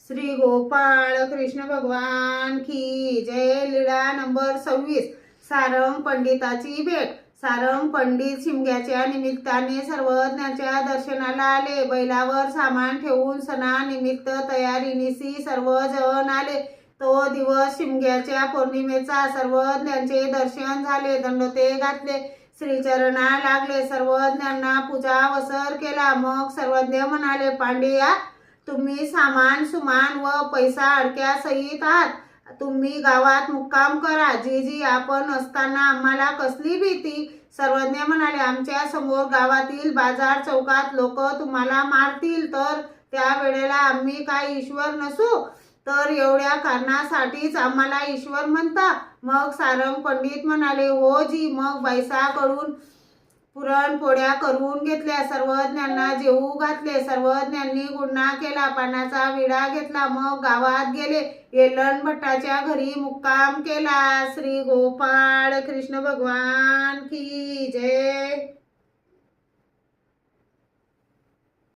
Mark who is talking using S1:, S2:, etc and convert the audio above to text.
S1: श्री गोपाळ कृष्ण भगवान की जय। लीळा नंबर 26। सारंग पंडिताची भेट। सारंग पंडित शिमग्याच्या निमित्ताने सर्वज्ञाच्या दर्शनाला आले। बैलावर सामान ठेवून सणानिमित्त तयारीनिशी सर्वजण आले। तो दिवस शिमग्याच्या पौर्णिमेचा। सर्वज्ञांचे दर्शन झाले, दंडोते घातले, श्रीचरणा लागले, सर्वज्ञांना पूजा वसर केला। मग सर्वज्ञ म्हणाले, पांड्या, तुम्ही सामान सुमान व पैसा अडक्या सहित आहात, तुम्ही गावात मुक्काम करा। जी आपण असताना आम्हाला कसली भीती? सर्वज्ञ म्हणाले, आमच्या समोर गावातील बाजार चौकात लोक तुम्हाला मारतील तर त्या वेळेला आम्ही काय ईश्वर नसू? तर एवढ्या कारणासाठीच आम्हाला ईश्वर म्हणता? मग सारंग पंडित म्हणाले, हो जी। मग बैसाकडून पुरणपोळ्या करून घेतल्या, सर्वज्ञांना जेवू घातले, सर्वज्ञांनी गुन्हा केला, पानाचा विडा घेतला, मग गावात गेले, येलन भट्टाच्या घरी मुक्काम केला। श्री गोपाळ कृष्ण भगवान की जय।